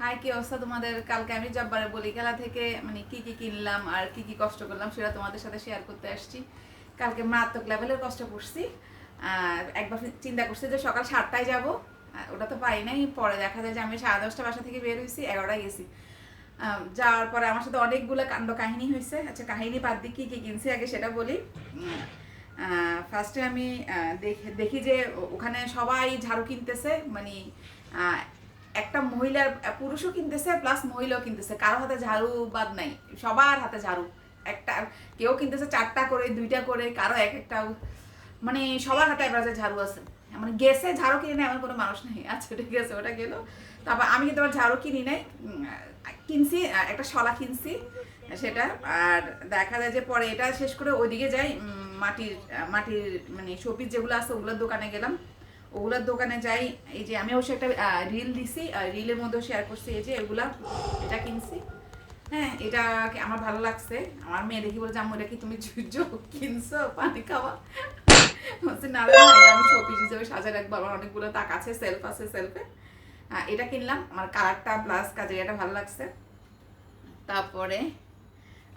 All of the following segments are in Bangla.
হাই, কি অবস্থা তোমাদের? কালকে আমি জব্বারের বলি খেলা থেকে মানে কি কি কিনলাম আর কি কি কষ্ট করলাম সেটা তোমাদের সাথে শেয়ার করতে আসছি। কালকে মারাত্মক লেভেলের কষ্ট করছি। একবার চিন্তা করছি যে সকাল 7টায় যাবো, ওটা তো পাই নাই। পরে দেখা যায় যে আমি 10:30 বাসা থেকে বের হয়েছি, 11টায় গেছি। যাওয়ার পরে আমার সাথে অনেকগুলো কাণ্ড কাহিনী হয়েছে। আচ্ছা, কাহিনী বাদ দিয়ে কি কি কিনছি আগে সেটা বলি। ফার্স্টে আমি দেখি যে ওখানে সবাই ঝাড়ু কিনতেছে, মানে একটা মহিলার পুরুষও কিনতেছে প্লাস মহিলাও কিনতেছে, কারো হাতে ঝাড়ু বাদ নাই, সবার হাতে ঝাড়ু। একটা কেউ কিনতেছে 4টা করে 2টা করে, কারো এক একটা, মানে সবার হাতে এবার ঝাড়ু আছে। মানে গেছে ঝাড়ু কিনে নেয় এমন কোনো মানুষ নেই। আচ্ছা ঠিক আছে, ওটা গেল। তারপর আমি কিন্তু আবার ঝাড়ু কিনি নাই, কিনছি একটা শলা কিনছি সেটা। আর দেখা যায় যে পরে এটা শেষ করে ওইদিকে যাই, মাটির মাটির মানে শোপিস যেগুলো আছে ওগুলোর দোকানে গেলাম। ওগুলোর দোকানে যাই, এই যে আমি অবশ্যই একটা রিল দিছি, রিলের মধ্যেও শেয়ার করছি, এই যে এগুলা, এটা কিনছি। হ্যাঁ, এটা আমার ভালো লাগছে। আমার মেয়ে দেখি বলে, জাম্মু এটা কি তুমি জুজো কিনছো পানি খাওয়া? বলছি না রে না, এটা আমি শোপিস হিসেবে সাজায় রাখবো, আমার অনেকগুলো তাক আছে, সেলফ আছে, সেলফে। এটা কিনলাম, আমার কালারটা প্লাস কাজে এটা ভালো লাগছে। তারপরে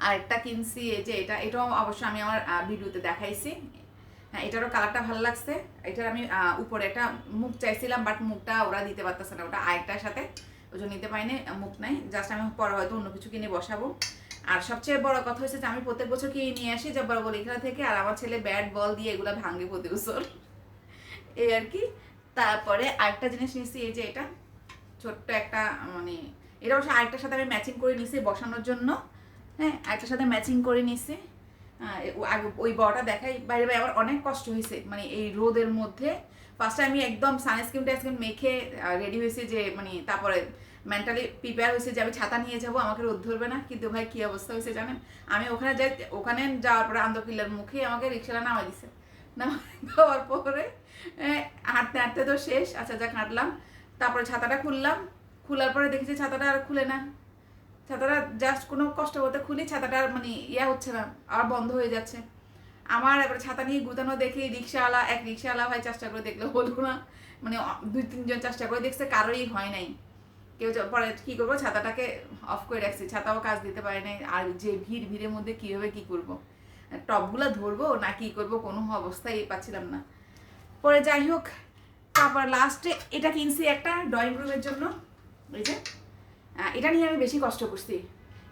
আরেকটা কিনছি, এই যে এটাও অবশ্য আমি আমার ভিডিওতে দেখাইছি। হ্যাঁ, এটারও কালারটা ভালো লাগছে। এটার আমি উপরে একটা মুখ চাইছিলাম, বাট মুখটা ওরা দিতে পারতেছে না, ওটা আরেকটার সাথে, ওই জন্য নিতে পারিনি, মুখ নাই। জাস্ট আমি পরে হয়তো অন্য কিছু কিনে বসাবো। আর সবচেয়ে বড় কথা হচ্ছে যে আমি প্রত্যেক বছর কিনে নিয়ে আসি যে বড় বড় খেলা থেকে, আর আমার ছেলে ব্যাট বল দিয়ে এগুলো ভাঙে প্রতি বছর, এই আর কি। তারপরে আরেকটা জিনিস নিচ্ছি, এই যে এটা ছোট্ট একটা, মানে এটা অবশ্য আরেকটার সাথে আমি ম্যাচিং করে নিছি বসানোর জন্য। হ্যাঁ, আরেকটার সাথে ম্যাচিং করে নিছি। ওই বড়টা দেখাই, বাইরে বাইরে আমার অনেক কষ্ট হয়েছে, মানে এই রোদের মধ্যে। ফার্স্টে আমি একদম সানস্ক্রিন টাইস্ক্রিন মেখে রেডি হয়েছি, যে মানে তারপরে মেন্টালি প্রিপেয়ার হয়েছে যে আমি ছাতা নিয়ে যাবো, আমাকে রোদ ধরবে না। কিন্তু ভাই কি অবস্থা হয়েছে জানেন, আমি ওখানে যাই, ওখানে যাওয়ার পরে আন্দরকিল্লার মুখে আমাকে রিক্সাটা নামাই দিছে। নামাই দেওয়ার পরে হাঁটতে হাঁটতে তো শেষ। আচ্ছা যাক, হাঁটলাম। তারপরে ছাতাটা খুললাম, খোলার পরে দেখেছি ছাতাটা আর খুলে না। ছাতাটা জাস্ট কোনো কষ্ট করতে খুলি, ছাতাটা মানে হচ্ছে না, আর বন্ধ হয়ে যাচ্ছে। আমার এবার ছাতা নিয়ে গুতানো দেখে রিক্সাওয়ালা ভাই চেষ্টা করে দেখলে হলো না, মানে 2-3 জন চেষ্টা করে দেখছে, কারোই হয় নাই। কেউ পরে কি করবো, ছাতাটাকে অফ করে রাখছি, ছাতাও কাজ দিতে পারে নাই। আর যে ভিড়ের মধ্যে কীভাবে কি করবো, টপগুলো ধরবো না কি করবো, কোনো অবস্থায় পাচ্ছিলাম না। পরে যাই হোক, তারপর লাস্টে এটা কিনছি একটা ড্রয়িং রুমের জন্য। এই যে এটা নিয়ে আমি বেশি কষ্ট করছি।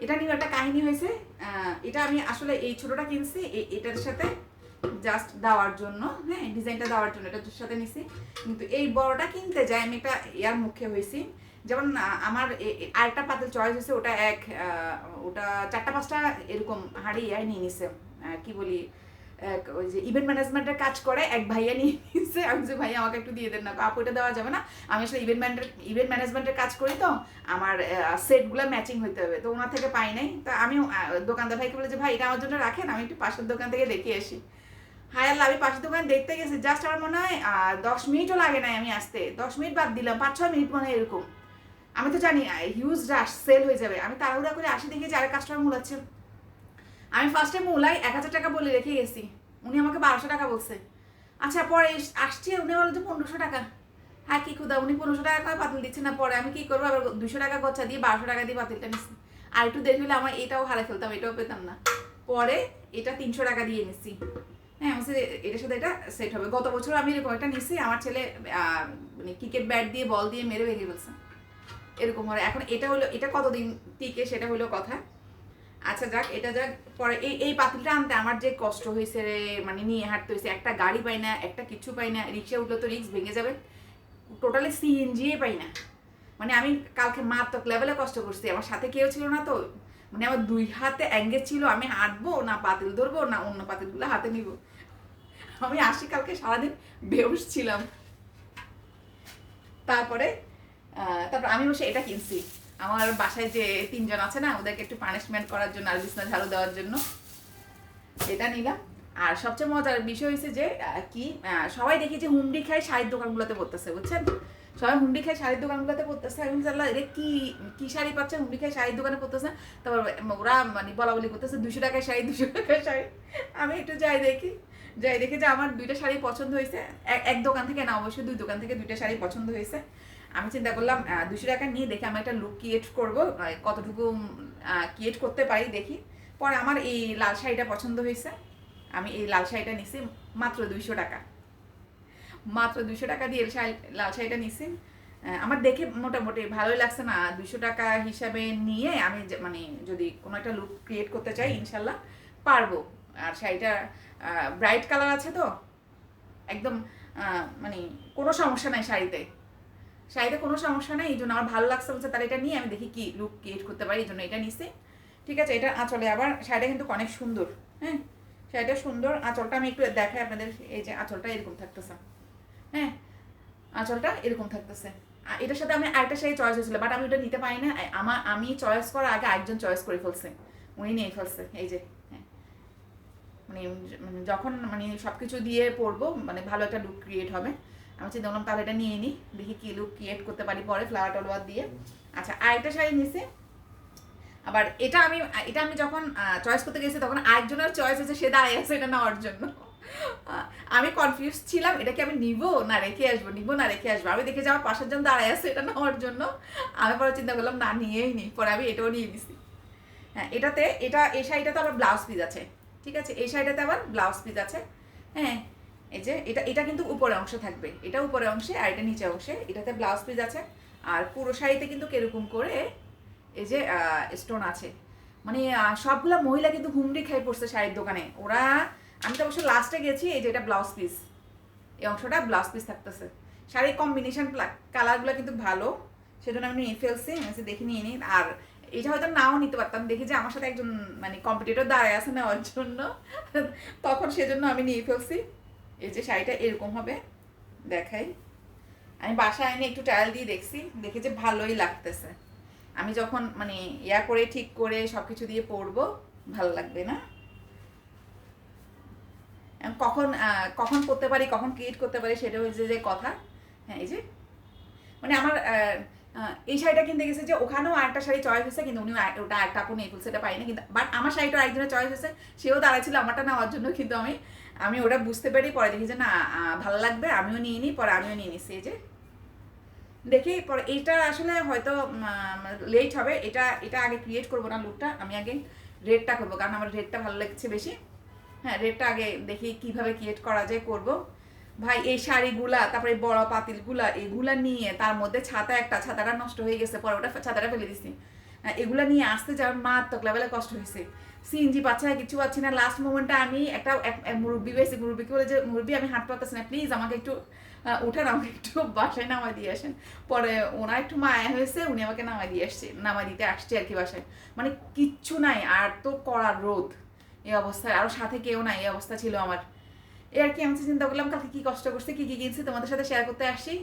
এটা নিয়ে একটা কাহিনী হয়েছে। এটা আমি আসলে এই ছোটটা কিনছি এটার সাথে জাস্ট দেওয়ার জন্য, হ্যাঁ ডিজাইনটা দেওয়ার জন্য এটার সাথে নিছি। কিন্তু এই বড়টা কিনতে যাই আমি একটা ইয়ার মুখে হয়েছি। যেমন আমার আরেকটা পাতিল চয়েস হয়েছে, ওটা 4টা-5টা এরকম হাঁড়ি নিয়ে নিছে। কি বলি, ওই যে ইভেন্ট ম্যানেজমেন্টের কাজ করে এক ভাইয়া নিয়ে নিচ্ছে। আমি যে ভাইয়া আমাকে একটু দিয়ে দেন না, আপু এটা দেওয়া যাবে না, আমি আসলে ইভেন্ট ম্যানেজমেন্টের কাজ করি, তো আমার সেটগুলো ম্যাচিং হইতে হবে, তো ওনার থেকে পাই নাই। তো আমি দোকানদার ভাইকে বলে যে ভাই এটা আমার জন্য রাখেন, আমি একটু পাশের দোকান থেকে দেখে আসি। হায় আল্লাহ, আমি পাশের দোকানে দেখতে গেছি, জাস্ট আমার মনে হয় 10 মিনিটও লাগে নাই আমি আসতে। 10 মিনিট বাদ দিলাম, 5-6 মিনিট মনে হয় এরকম। আমি তো জানি হিউজ রাশ সেল হয়ে যাবে, আমি তাড়াহুড়া করে আসি, দেখি যে আরেক কাস্টমার মূলাচ্ছে। আমি ফার্স্টে মূলাই 1000 টাকা বলে রেখে গেছি, উনি আমাকে 1200 টাকা বলছে। আচ্ছা, পরে আসছি, উনি বললো যে 1500 টাকা। হ্যাঁ কি খুদা, উনি 1500 টাকা করে পাতিল দিচ্ছে না। পরে আমি কি করবো, আবার 200 টাকা গচ্ছা দিয়ে 1200 টাকা দিয়ে পাতিলটা নিচ্ছি। আর একটু দেরি হলে আমার এটাও হারাই ফেলতাম, এটাও পেতাম না। পরে এটা 300 টাকা দিয়ে নিচ্ছি। হ্যাঁ, আমি এটার সাথে এটা সেট হবে। গত বছর আমি এরকম একটা নিচ্ছি, আমার ছেলে মানে ক্রিকেট ব্যাট দিয়ে বল দিয়ে মেরে ভেঙে ফেলছে, এরকম হয়। এখন এটা কতদিন টিকে সেটা হলো কথা। আচ্ছা যাক, এটা যাক। পরে এই পাতিলটা আনতে আমার যে কষ্ট হয়েছে রে, মানে নিয়ে হাঁটতে হয়েছে, একটা গাড়ি পাই না, একটা কিছু পাই না, রিক্সা উঠলে তো রিক্স ভেঙে যাবে, টোটালি সিএনজি পাই না। মানে আমি কালকে মারাত্মক লেভেলে কষ্ট করছি, আমার সাথে কেউ ছিল না তো, মানে আমার 2 হাতে অ্যাঙ্গেজ ছিল, আমি হাঁটবো না পাতিল ধরবো না অন্য পাতিলগুলো হাতে নিব। আমি আসি কালকে সারাদিন বেহুশ ছিলাম। তারপরে আমি বসে এটা কিনছি, আমার বাসায় যে 3 জন আছে না, ওদেরকে একটু পানিশমেন্ট করার জন্য আর বিছনা ঝাড়ু দেওয়ার জন্য এটা নিলাম। আর সবচেয়ে মজার বিষয় হয়েছে যে সবাই দেখি যে হুমড়ি খায় শাড়ির দোকানগুলোতে পড়তেছে, বুঝছেন? সবাই হুমড়ি খায় শাড়ির দোকানগুলোতে পড়তেছে। আমি জানলাম এরে কি শাড়ি পাচ্ছে, হুমড়ি খায় শাড়ির দোকানে পড়তেছে। তারপর ওরা মানে বলা বলি করতেছে 200 টাকায় শাড়ি, 200 টাকায় শাড়ি। আমি একটু যাই দেখি যে আমার 2টা শাড়ি পছন্দ হয়েছে, এক দোকান থেকে না, অবশ্যই 2 দোকান থেকে 2টা শাড়ি পছন্দ হয়েছে। আমি চিন্তা করলাম 200 টাকা নিয়ে দেখি আমি একটা লুক ক্রিয়েট করবো, কতটুকু ক্রিয়েট করতে পারি দেখি। পরে আমার এই লাল শাড়িটা পছন্দ হয়েছে, আমি এই লাল শাড়িটা নিছি মাত্র 200 টাকা, মাত্র 200 টাকা দিয়ে লাল শাড়িটা নিছি। আমার দেখে মোটামুটি ভালোই লাগছে না, 200 টাকা হিসাবে নিয়ে আমি মানে যদি কোনো একটা লুক ক্রিয়েট করতে চাই ইনশাল্লাহ পারবো। আর শাড়িটা ব্রাইট কালার আছে তো একদম, মানে কোনো সমস্যা নাই শাড়িতে, শাড়িতে কোনো সমস্যা নাই, এই জন্য আমার ভালো লাগছে বলছে তাহলে এটা নিয়ে আমি দেখি কি লুক ক্রিয়েট করতে পারি, এই জন্য এটা নিছি। ঠিক আছে, এটা আঁচলে আবার শাড়িটা কিন্তু অনেক সুন্দর। হ্যাঁ, শাড়িটা সুন্দর, আঁচলটা আমি একটু দেখাই আপনাদের। এই যে আঁচলটা এরকম থাকতেছে, হ্যাঁ আঁচলটা এরকম থাকতেছে। এটার সাথে আমি আরেকটা শাড়ি চয়েস হয়েছিল, বাট আমি ওটা নিতে পারি না। আমি চয়েস করার আগে আরেকজন চয়েস করে ফেলছে, উনি নিয়ে ফেলছে। এই যে হ্যাঁ, মানে যখন মানে সব কিছু দিয়ে পরবো মানে ভালো একটা লুক ক্রিয়েট হবে। আমি চিন্তা করলাম তাহলে এটা নিয়ে নিই, দেখি কি লুক ক্রিয়েট করতে পারি পরে ফ্লাওয়ার টালোয়ার দিয়ে। আচ্ছা, আরেকটা শাড়ি নিছি আবার, এটা আমি যখন চয়েস করতে গেছি তখন আরেকজনের চয়েস হয়েছে, সে দাঁড়িয়ে আছে এটা নেওয়ার জন্য। আমি কনফিউজ ছিলাম এটা কি আমি নিব না রেখে আসবো, নিব না রেখে আসবো। আমি দেখে যাওয়ার পাশের জন দাঁড়ায় আছে এটা নেওয়ার জন্য, আমি পরে চিন্তা করলাম না নিয়েই নিই, পরে আমি এটাও নিয়ে নিছি। হ্যাঁ, এই শাড়িটাতে আবার ব্লাউজ পিস আছে। ঠিক আছে, এই শাড়িটাতে আবার ব্লাউজ পিস আছে। হ্যাঁ, এই যে এটা কিন্তু উপরে অংশে থাকবে, এটা উপরে অংশে আর এটা নিচে অংশে, এটাতে ব্লাউজ পিস আছে। আর পুরো শাড়িতে কিন্তু কিরকম করে এই যে স্টোন আছে, মানে সবগুলা মহিলা কিন্তু হুমড়ি খেয়ে পড়ছে শাড়ির দোকানে ওরা। আমি তো অবশ্য লাস্টে গেছি, এই যে এটা ব্লাউজ পিস, এই অংশটা ব্লাউজ পিস থাকতেছে। শাড়ির কম্বিনেশন কালারগুলো কিন্তু ভালো, সেজন্য আমি নিয়ে ফেলছি, দেখি নিয়ে নিই। আর এটা হয়তো নাও নিতে পারতাম, দেখি যে আমার সাথে একজন মানে কম্পিটিটর দাঁড়ায় আছে নেওয়ার জন্য, তখন সেজন্য আমি নিয়ে ফেলছি। এই যে শাড়িটা এরকম হবে, দেখাই। আমি বাসায় এনে একটু ট্রায়াল দিয়ে দেখছি, দেখি যে ভালোই লাগতেছে। আমি যখন মানে করে ঠিক করে সব কিছু দিয়ে পরবো ভালো লাগবে না, কখন কখন করতে পারি, কখন ক্রিয়েট করতে পারি সেটা হচ্ছে যে কথা। হ্যাঁ, এই যে মানে আমার এই শাড়িটা কিনতে গেছে যে ওখানেও আরেকটা শাড়ি চয়েস হয়েছে, কিন্তু উনি ওটা একটা আপু নেই সেটা পাই না, কিন্তু বাট আমার শাড়িটা একজনের চয়েস হয়েছে, সেও দাঁড়াচ্ছিল আমারটা নেওয়ার জন্য, কিন্তু আমি ওটা বুঝতে পারি পরে দেখি যে না ভালো লাগবে, আমিও নিয়ে নিই, পরে আমিও নিয়ে নিচ্ছি। এই যে দেখি পরে এইটা আসলে হয়তো লেট হবে, এটা আগে ক্রিয়েট করবো না লুকটা, আমি আগে রেডটা করবো, কারণ আমার রেডটা ভালো লাগছে বেশি। হ্যাঁ, রেডটা আগে দেখি কিভাবে ক্রিয়েট করা যায় করব। ভাই এই শাড়িগুলা, তারপরে বড় পাতিলগুলা, এগুলা নিয়ে তার মধ্যে ছাতাটা নষ্ট হয়ে গেছে, পরে ওটা ছাতাটা ফেলে দিছি। এগুলা নিয়ে আসতে যাওয়ার মারাত্মক লেভেলে কষ্ট হয়েছে, সিএনজি পাচ্ছে না, কিছু পাচ্ছি না। লাস্ট মোমেন্টে আমি একটা মুরব্বী পেয়েছি, মুরব্বীকে বলে যে মুরব্বী আমি হাঁটতে পারতেছি না, প্লিজ আমাকে একটু উঠান, আমাকে একটু বাসায় নামাই দিয়ে আসেন। পরে ওনার একটু মায়া হয়েছে, উনি আমাকে নামাই দিতে আসছে আর কি বাসায়। মানে কিচ্ছু নাই, আর তো কড়া রোদ এই অবস্থায়, আরও সাথে কেউ নাই, এই অবস্থা ছিল আমার। এই আর কি, আমি চিন্তা করলাম কালকে কি কষ্ট করছে, কি কি কিনছি তোমাদের সাথে শেয়ার করতে আসি।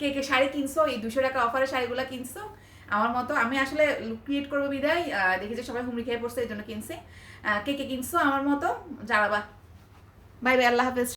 কে কে শাড়ি কিনছো, এই 200 টাকা অফারে শাড়িগুলো কিনছো আমার মতো, আমি আসলে ক্রিয়েট করবো বিদায় দেখি যে সবাই হুমড়ি খেয়ে পড়ছে, এই জন্য কিনছি। কে কে কিনছো আমার মতো জানাবা। বাই বাই, আল্লাহ হাফেজ।